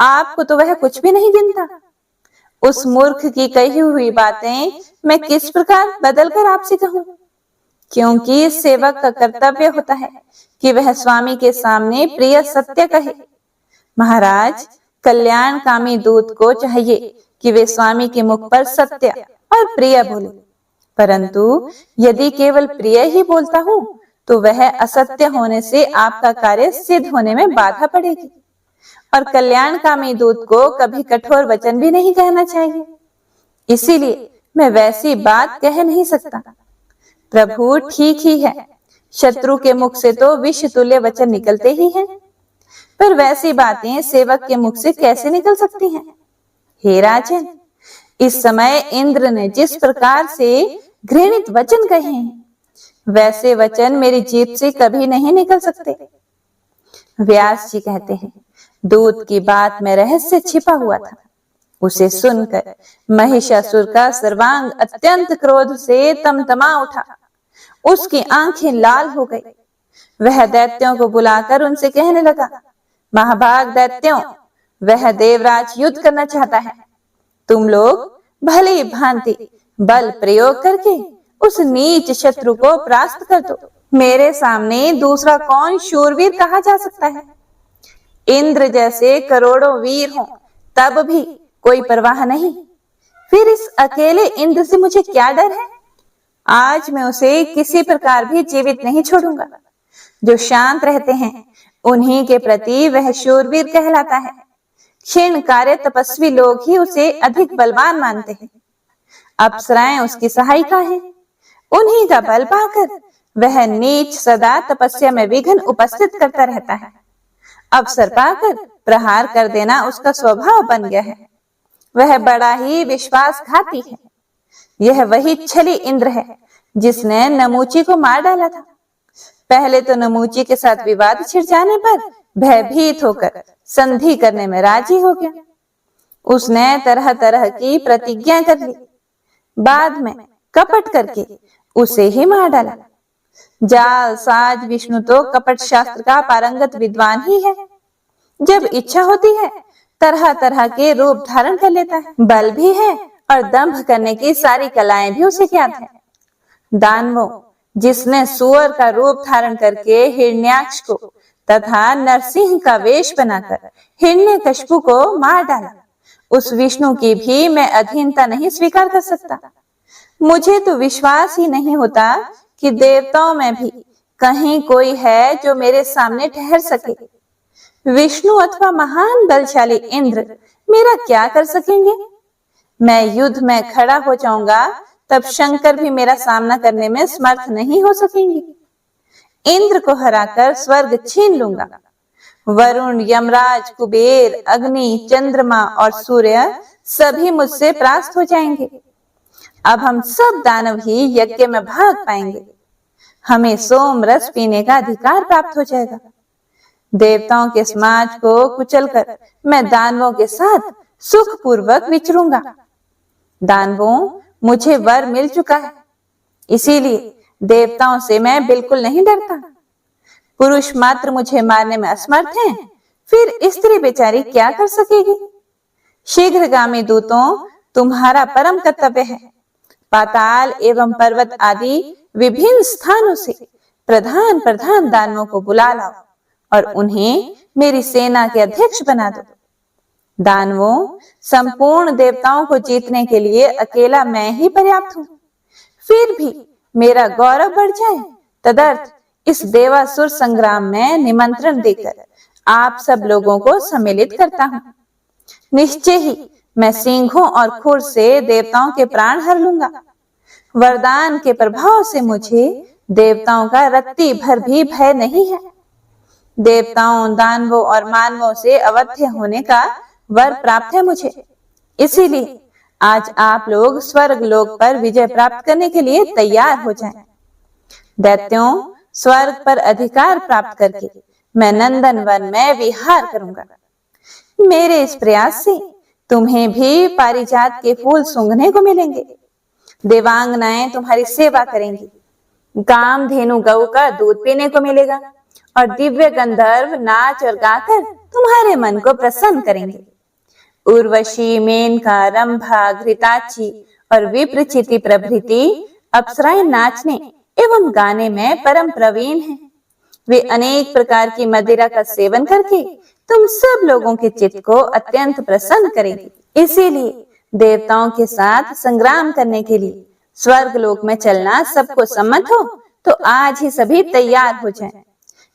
आपको तो वह कुछ भी नहीं गिनता। उस मूर्ख की कही हुई बातें मैं किस प्रकार बदल कर आपसे कहूं, क्योंकि सेवक का कर्तव्य होता है कि वह स्वामी के सामने प्रिय सत्य कहे। महाराज, कल्याणकामी दूत को चाहिए कि वे स्वामी के मुख पर सत्य और प्रिय बोले, परंतु यदि केवल प्रिय ही बोलता हूं तो वह असत्य होने से आपका कार्य सिद्ध होने में बाधा पड़ेगी। और कल्याणकामी दूत को कभी कठोर वचन भी नहीं कहना चाहिए, इसीलिए मैं वैसी बात कह नहीं सकता। प्रभु ठीक ही है, शत्रु के मुख से तो विष तुल्य वचन निकलते ही हैं, पर वैसी बातें सेवक के मुख से कैसे निकल सकती हैं? हे राजन, इस समय इंद्र ने जिस प्रकार से घृणित वचन कहे हैं, वैसे वचन मेरी जीभ से कभी नहीं निकल सकते। व्यास जी कहते हैं, दूत की बात में रहस्य छिपा हुआ था। उसे सुनकर महिषासुर का सर्वांग अत्यंत क्रोध से तमतमा उठा, उसकी आंखें लाल हो गई। वह दैत्यों को बुलाकर उनसे कहने लगा, महाभाग दैत्यों, वह देवराज युद्ध करना चाहता है। तुम लोग भली भांति बल प्रयोग करके उस नीच शत्रु को परास्त कर दो। मेरे सामने दूसरा कौन शूरवीर कहा जा सकता है? इंद्र जैसे करोड़ों वीर हों तब भी कोई परवाह नहीं, फिर इस अकेले इंद्र से मुझे क्या डर है? आज मैं उसे किसी प्रकार भी जीवित नहीं छोड़ूंगा। जो शांत रहते हैं उन्हीं के प्रति वह शूरवीर कहलाता है। क्षीण कार्य तपस्वी लोग ही उसे अधिक बलवान मानते हैं। अप्सराएं उसकी सहायिका हैं, उन्हीं का बल पाकर वह नीच सदा तपस्या में विघ्न उपस्थित करता रहता है। अवसर पाकर प्रहार कर देना उसका स्वभाव बन गया है। वह बड़ा ही विश्वासघाती है। यह वही छली इंद्र है जिसने नमूची को मार डाला था। पहले तो नमूची के साथ विवाद छिड़ जाने पर भयभीत होकर संधि करने में राजी हो गया। उसने तरह तरह की प्रतिज्ञा कर ली, बाद में कपट करके उसे ही मार डाला। जाल साज विष्णु तो कपट शास्त्र का पारंगत विद्वान ही है। जब इच्छा होती है तरह तरह के रूप धारण कर लेता है। बल भी है और दंभ करने की सारी कलाएं भी उसे ज्ञात है। दानवों, जिसने सुअर का रूप धारण करके हिरण्याक्ष को तथा नरसिंह का वेश बनाकर हिरण्यकशिपु को मार डाला, उस विष्णु की भी मैं अधीनता नहीं स्वीकार कर सकता। मुझे तो विश्वास ही नहीं होता कि देवताओं में भी कहीं कोई है जो मेरे सामने ठहर सके। विष्णु अथवा महान बलशाली इंद्र मेरा क्या कर सकेंगे? मैं युद्ध में खड़ा हो जाऊंगा तब शंकर भी मेरा सामना करने में समर्थ नहीं हो सकेंगे। इंद्र को हराकर स्वर्ग छीन लूंगा। वरुण, यमराज, कुबेर, अग्नि, चंद्रमा और सूर्य सभी मुझसे परास्त हो जाएंगे। अब हम सब दानव ही यज्ञ में भाग पाएंगे। हमें सोम रस पीने का अधिकार प्राप्त हो जाएगा। देवताओं के समाज को कुचलकर मैं दानवों के साथ सुख पूर्वक विचरूंगा। दानवों, मुझे वर मिल चुका है, इसीलिए देवताओं से मैं बिल्कुल नहीं डरता। पुरुष मात्र मुझे मारने में असमर्थ हैं, फिर स्त्री बेचारी क्या कर सकेगी? शीघ्रगामी दूतों, तुम्हारा परम कर्तव्य है पाताल एवं पर्वत आदि विभिन्न स्थानों से प्रधान प्रधान दानवों को बुला लाओ और उन्हें मेरी सेना के अध्यक्ष बना दो। दानवों, संपूर्ण देवताओं को जीतने के लिए अकेला मैं ही पर्याप्त हूं। फिर भी मेरा गौरव बढ़ जाए तदर्थ इस देवासुर संग्राम में निमंत्रण देकर आप सब लोगों को सम्मिलित करता हूं। निश्चय ही मैं सिंहों और खुर से देवताओं के प्राण हर लूंगा। वरदान के प्रभाव से मुझे देवताओं का रत्ती भर भी भय नहीं है। देवताओं, दानवों और मानवों से अवध्य होने का वर प्राप्त है मुझे। इसीलिए आज आप लोग स्वर्ग लोक पर विजय प्राप्त करने के लिए तैयार हो जाएं। दैत्यों, स्वर्ग पर अधिकार प्राप्त करके मैं नंदनवन में विहार करूंगा। मेरे इस प्रयास से तुम्हें भी पारिजात के फूल सूंघने को मिलेंगे। देवांगनाएं तुम्हारी सेवा करेंगी। कामधेनु गौ का दूध पीने को मिलेगा और दिव्य गंधर्व नाच और गाकर तुम्हारे मन को प्रसन्न करेंगे। उर्वशी, मेनका, रंभा, घृताची और विप्रचिति प्रभृति अप्सराएं नाचने एवं गाने में परम प्रवीण हैं। वे अनेक प्रकार की मदिरा का सेवन करके तुम सब लोगों के चित्त को अत्यंत प्रसन्न करेंगी। इसीलिए देवताओं के साथ संग्राम करने के लिए स्वर्ग लोक में चलना सबको सम्मत हो तो आज ही सभी तैयार हो जाएं।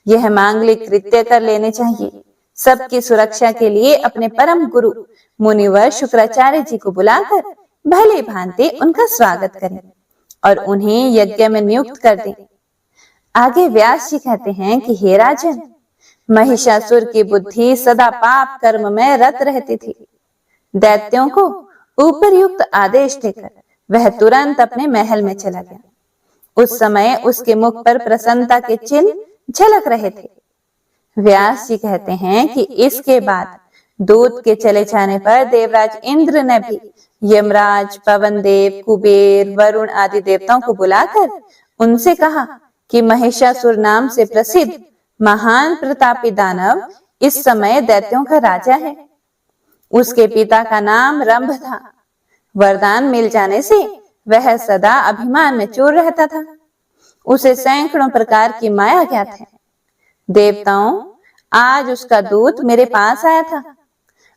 यह मांगलिक कृत्य कर लेने चाहिए। सबकी सुरक्षा के लिए अपने परम गुरु मुनिवर शुक्राचार्य जी को बुलाकर भली भांति उनका स्वागत करें और उन्हें यज्ञ में नियुक्त कर दें। आगे व्यास जी कहते हैं कि हे राजन, महिषासुर की बुद्धि सदा पाप कर्म में रत रहती थी। दैत्यों को उपरयुक्त आदेश देकर वह तुरंत अपने महल में चला गया। उस समय उसके मुख पर प्रसन्नता के चिन्ह झलक रहे थे। व्यास जी कहते हैं कि इसके बाद दूत के चले जाने पर देवराज इंद्र ने भी यमराज, पवन देव, कुबेर, वरुण आदि देवताओं को बुलाकर उनसे कहा कि महिषासुर नाम से प्रसिद्ध महान प्रतापी दानव इस समय दैत्यों का राजा है। उसके पिता का नाम रंभ था। वरदान मिल जाने से वह सदा अभिमान में चूर रहता था। उसे सैकड़ों प्रकार की माया ज्ञात है। देवताओं, आज उसका दूत मेरे पास आया था।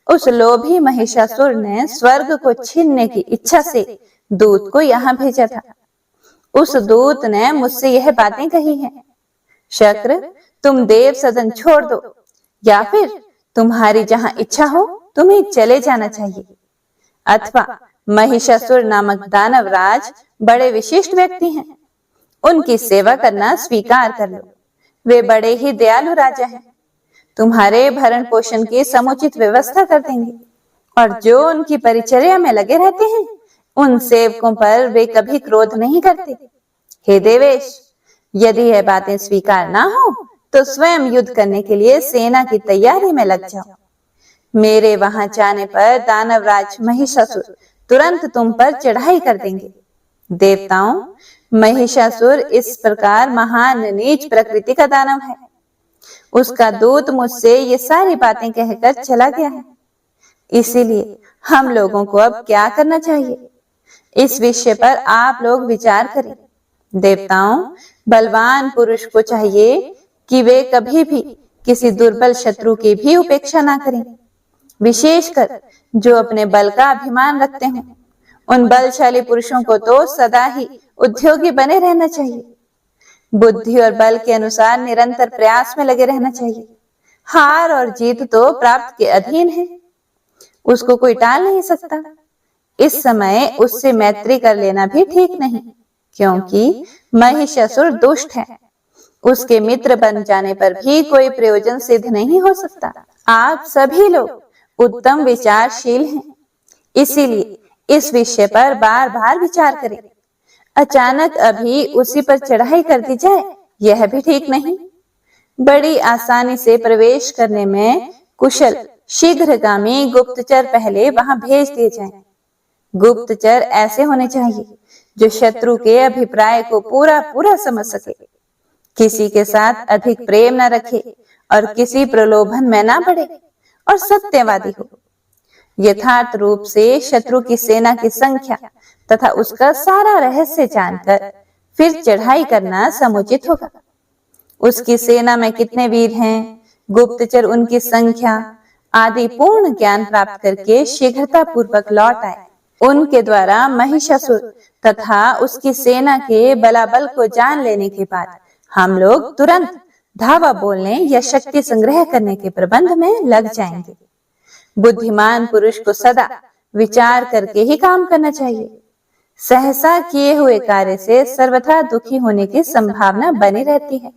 उस लोभी महिषासुर ने स्वर्ग को छीनने की इच्छा से दूत को यहाँ भेजा था। उस दूत ने मुझसे यह बातें कही हैं। शक्र, तुम देव सदन छोड़ दो या फिर तुम्हारी जहां इच्छा हो तुम्हें चले जाना चाहिए, अथवा महिषासुर नामक दानव राज बड़े विशिष्ट व्यक्ति हैं, उनकी सेवा करना स्वीकार कर लो। वे बड़े ही दयालु राजा हैं। तुम्हारे भरण पोषण की समुचित व्यवस्था कर देंगे और जो उनकी परिचर्या में लगे रहते हैं उन सेवकों पर वे कभी क्रोध नहीं करते। हे देवेश, यदि यह बातें स्वीकार ना हो तो स्वयं युद्ध करने के लिए सेना की तैयारी में लग जाओ। मेरे वहां जाने पर दानवराज महिषासुर तुरंत तुम पर चढ़ाई कर देंगे। देवताओं, महिषासुर इस प्रकार महान नीच प्रकृति का दानव है। उसका दूत मुझसे ये सारी बातें कहकर चला गया है। इसीलिए हम लोगों को अब क्या करना चाहिए, इस विषय पर आप लोग विचार करें। देवताओं, बलवान पुरुष को चाहिए कि वे कभी भी किसी दुर्बल शत्रु की भी उपेक्षा ना करें, विशेषकर जो अपने बल का अभिमान रखते हों। उन बलशाली पुरुषों को तो सदा ही उद्योगी बने रहना चाहिए। बुद्धि और बल के अनुसार निरंतर प्रयास में लगे रहना चाहिए। हार और जीत तो प्राप्त के अधीन है, उसको कोई टाल नहीं सकता। इस समय उससे मैत्री कर लेना भी ठीक नहीं, क्योंकि महिषासुर दुष्ट है। उसके मित्र बन जाने पर भी कोई प्रयोजन सिद्ध नहीं हो सकता। आप सभी लोग उत्तम विचारशील हैं, इसीलिए इस विषय पर बार बार विचार करें। अचानक अभी उसी पर चढ़ाई कर दी जाए, यह भी ठीक नहीं। बड़ी आसानी से प्रवेश करने में कुशल शीघ्रगामी गुप्तचर पहले वहां भेज दिए जाएं। गुप्तचर ऐसे होने चाहिए जो शत्रु के अभिप्राय को पूरा पूरा समझ सके, किसी के साथ अधिक प्रेम न रखे और किसी प्रलोभन में न पड़े और सत्यवादी हो। यथार्थ रूप से शत्रु की सेना की संख्या तथा उसका सारा रहस्य जानकर फिर चढ़ाई करना समुचित होगा। उसकी सेना में कितने वीर हैं, गुप्तचर उनकी संख्या आदि पूर्ण ज्ञान प्राप्त करके शीघ्रता पूर्वक लौट आए। उनके द्वारा महिषासुर तथा उसकी सेना के बलाबल को जान लेने के बाद हम लोग तुरंत धावा बोलने या शक्ति संग्रह करने के प्रबंध में लग जाएंगे। बुद्धिमान पुरुष को सदा विचार करके ही काम करना चाहिए। सहसा किए हुए कार्य से सर्वथा दुखी होने की संभावना बनी रहती है।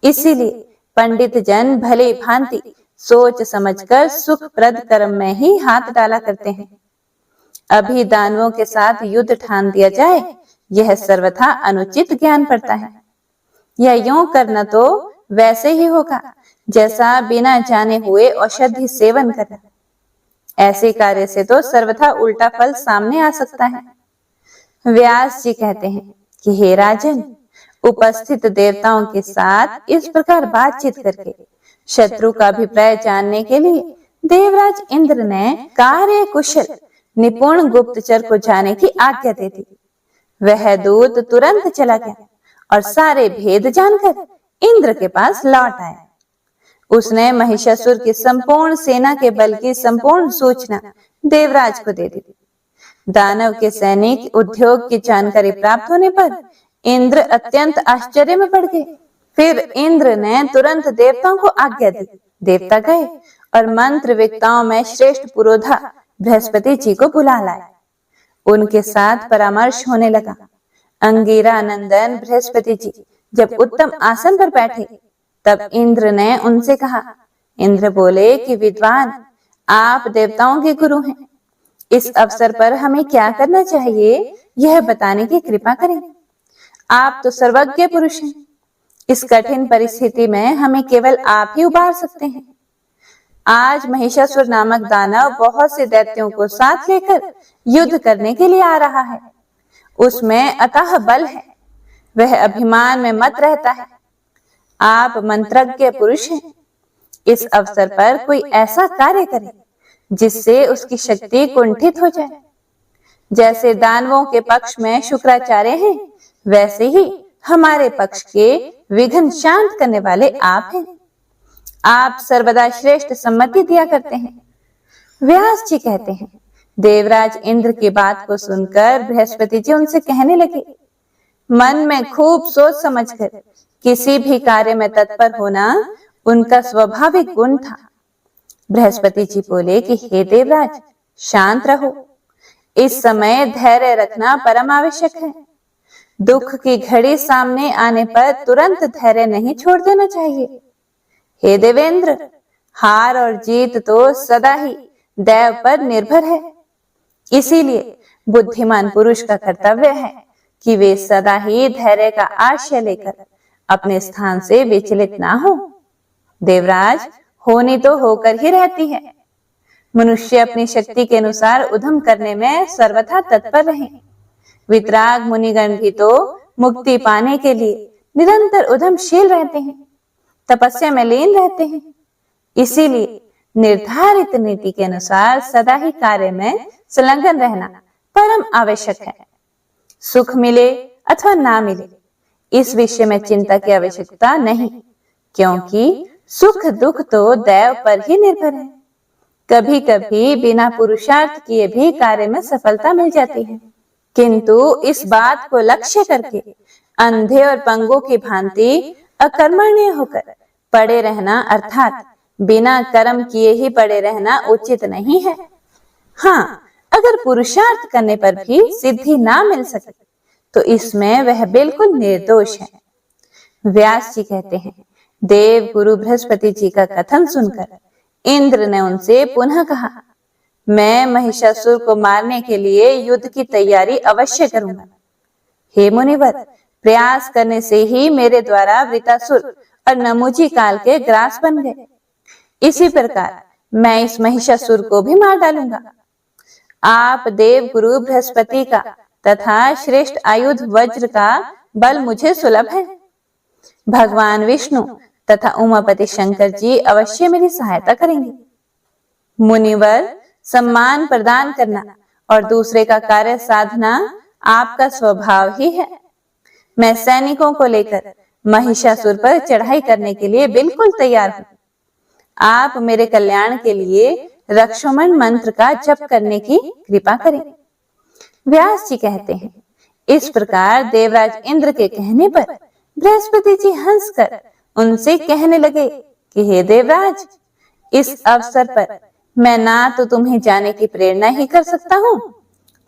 इसीलिए पंडित जन भले भांति सोच समझकर सुखप्रद कर्म में ही हाथ डाला करते हैं। अभी दानवों के साथ युद्ध ठान दिया जाए, यह सर्वथा अनुचित ज्ञान पड़ता है। यह यूं करना तो वैसे ही होगा जैसा बिना जाने हुए औषधि सेवन करना। ऐसे कार्य से तो सर्वथा उल्टा फल सामने आ सकता है। व्यास जी कहते हैं कि हे राजन, उपस्थित देवताओं के साथ इस प्रकार बातचीत करके शत्रु का अभिप्राय जानने के लिए देवराज इंद्र ने कार्य कुशल निपुण गुप्तचर को जाने की आज्ञा दे दी। वह दूत तुरंत चला गया और सारे भेद जानकर इंद्र के पास लौट आया। उसने महिषासुर की संपूर्ण सेना के बल की संपूर्ण सूचना देवराज को दे दी। दानव के सैनिक उद्योग की जानकारी प्राप्त होने पर इंद्र अत्यंत आश्चर्य में पड़ गए। फिर इंद्र ने तुरंत देवताओं को आज्ञा दी। देवता गए और मंत्र विद्ताओं में श्रेष्ठ पुरोधा बृहस्पति जी को बुला लाए। उनके साथ परामर्श होने लगा। अंगिरा नंदन बृहस्पति जी जब उत्तम आसन पर बैठे तब इंद्र ने उनसे कहा। इंद्र बोले कि विद्वान, आप देवताओं के गुरु हैं। इस अवसर पर हमें क्या करना चाहिए यह बताने की कृपा करें। आप तो सर्वज्ञ पुरुष हैं। इस कठिन परिस्थिति में हमें केवल आप ही उबार सकते हैं। आज महिषासुर नामक दानव बहुत से दैत्यों को साथ लेकर युद्ध करने के लिए आ रहा है। उसमें अतः बल है। वह अभिमान में मत रहता है। आप मंत्रज्ञ पुरुष हैं। इस अवसर पर कोई ऐसा कार्य करें जिससे उसकी शक्ति कुंठित हो जाए। जैसे दानवों के पक्ष में शुक्राचार्य हैं, वैसे ही हमारे पक्ष के विघ्न शांत करने वाले आप हैं। आप सर्वदा श्रेष्ठ सम्मति दिया करते हैं। व्यास जी कहते हैं, देवराज इंद्र की बात को सुनकर बृहस्पति जी उनसे कहने लगे। मन में खूब सोच समझकर किसी भी कार्य में तत्पर होना उनका स्वाभाविक गुण था। बृहस्पति जी बोले कि हे देवराज, शांत रहो। इस समय धैर्य रखना परम आवश्यक है। दुख की घड़ी सामने आने पर तुरंत धैर्य नहीं छोड़ देना चाहिए। हे देवेंद्र, हार और जीत तो सदा ही दैव पर निर्भर है। इसीलिए बुद्धिमान पुरुष का कर्तव्य है कि वे सदा ही धैर्य का आश्रय लेकर अपने स्थान से विचलित ना हो। देवराज, होनी तो होकर ही रहती है। मनुष्य अपनी शक्ति के अनुसार उद्यम करने में सर्वथा तत्पर रहे। वितराग मुनिगण भी तो मुक्ति पाने के लिए निरंतर उद्यमशील रहते हैं, तपस्या में लीन रहते हैं। इसीलिए निर्धारित नीति के अनुसार सदा ही कार्य में संलग्न रहना परम आवश्यक है। सुख मिले अथवा ना मिले, इस विषय में चिंता की आवश्यकता नहीं, क्योंकि सुख दुख तो दैव पर ही निर्भर है। कभी कभी बिना पुरुषार्थ किए भी कार्य में सफलता मिल जाती है, किंतु इस बात को लक्ष्य करके अंधे और पंगों की भांति अकर्मण्य होकर पड़े रहना अर्थात बिना कर्म किए ही पड़े रहना उचित नहीं है। हाँ, अगर पुरुषार्थ करने पर भी सिद्धि ना मिल सके तो इसमें वह बिल्कुल निर्दोष है। व्यास जी कहते हैं, देव गुरु बृहस्पति जी का कथन सुनकर इंद्र ने उनसे पुनः कहा, मैं महिषासुर को मारने के लिए युद्ध की तैयारी अवश्य करूंगा। हे मुनिवर, प्रयास करने से ही मेरे द्वारा वृतासुर और नमुजी काल के ग्रास बन गए। इसी प्रकार मैं इस महिषासुर को भी मार डालूंगा। आप देव गुरु बृहस्पति का तथा श्रेष्ठ आयुध वज्र का बल मुझे सुलभ है। भगवान विष्णु तथा उमापति शंकर जी अवश्य मेरी सहायता करेंगे। मुनिवर, सम्मान प्रदान करना और दूसरे का कार्य साधना आपका स्वभाव ही है। मैं सैनिकों को लेकर महिषासुर पर चढ़ाई करने के लिए बिल्कुल तैयार हूं। आप मेरे कल्याण के लिए रक्षोमण मंत्र का जप करने की कृपा करें। व्यास जी कहते हैं, इस प्रकार देवराज इंद्र के कहने पर बृहस्पति जी हंसकर उनसे कहने लगे कि हे देवराज, इस अवसर पर मैं ना तो तुम्हें जाने की प्रेरणा ही कर सकता हूँ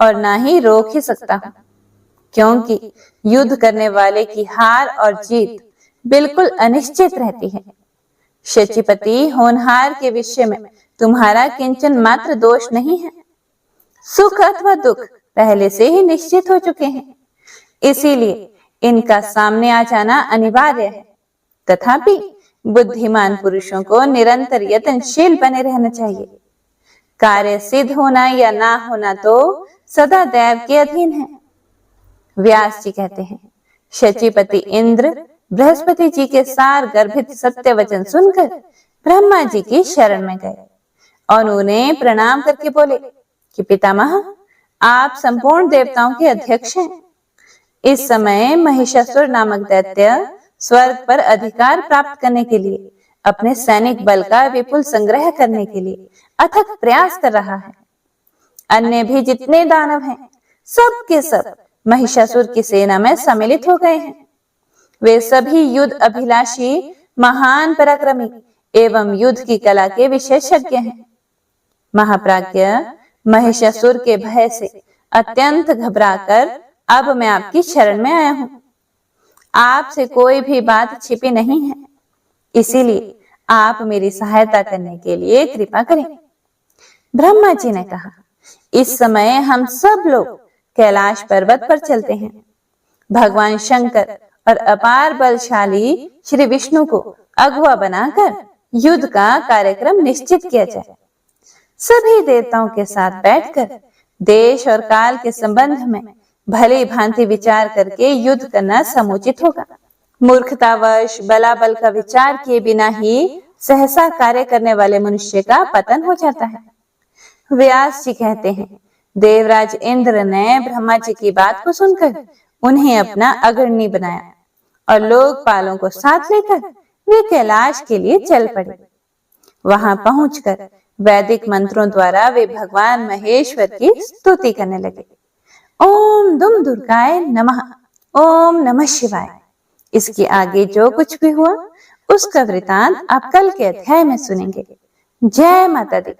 और ना ही रोक ही सकता हूँ, क्योंकि युद्ध करने वाले की हार और जीत बिल्कुल अनिश्चित रहती है। शचीपति, होनहार के विषय में तुम्हारा किंचन मात्र दोष नहीं है। सुख अथवा दुख पहले से ही निश्चित हो चुके हैं, इसीलिए इनका सामने आ जाना अनिवार्य है। तथापि बुद्धिमान पुरुषों को निरंतर यत्नशील बने रहना चाहिए। कार्य सिद्ध होना या ना होना तो सदा दैव के अधीन है। व्यास जी कहते हैं, शचीपति इंद्र बृहस्पति जी के सार गर्भित सत्य वचन सुनकर ब्रह्मा जी की शरण में गए और उन्हें प्रणाम करके बोले कि पितामह, आप संपूर्ण देवताओं के अध्यक्ष हैं। इस समय महिषासुर नामक दैत्य स्वर्ग पर अधिकार प्राप्त करने के लिए, अपने सैनिक बल का विपुल संग्रह करने के लिए अथक प्रयास कर रहा है। अन्य भी जितने दानव हैं, सब के सब महिषासुर की सेना में सम्मिलित हो गए हैं। वे सभी युद्ध अभिलाषी, महान पराक्रमी एवं युद्ध की कला के विशेषज्ञ हैं। महाप्राज्ञ महिषासुर के भय से अत्यंत घबराकर अब मैं आपकी शरण में आया हूं। आपसे कोई भी बात छिपी नहीं है, इसीलिए आप मेरी सहायता करने के लिए कृपा करें। ब्रह्मा जी ने कहा, इस समय हम सब लोग कैलाश पर्वत पर चलते हैं। भगवान शंकर और अपार बलशाली श्री विष्णु को अगुआ बनाकर युद्ध का कार्यक्रम निश्चित किया जाए। सभी देवताओं के साथ बैठकर देश और काल के संबंध में भली भांति विचार करके युद्ध करना समुचित होगा। मूर्खतावश बलाबल का विचार किए बिना ही सहसा कार्य करने वाले मनुष्य का पतन हो जाता है। व्यास जी कहते हैं, देवराज इंद्र ने ब्रह्मा जी की बात को सुनकर उन्हें अपना अग्रणी बनाया और लोकपालों को साथ लेकर वे कैलाश के लिए चल पड़े। वहां पहुंचकर वैदिक मंत्रों द्वारा वे भगवान महेश्वर की स्तुति करने लगे। ओम दुम दुर्गाय नमः, ओम नमः शिवाय। इसके आगे जो कुछ भी हुआ उसका वृतांत आप कल के अध्याय में सुनेंगे। जय माता दी।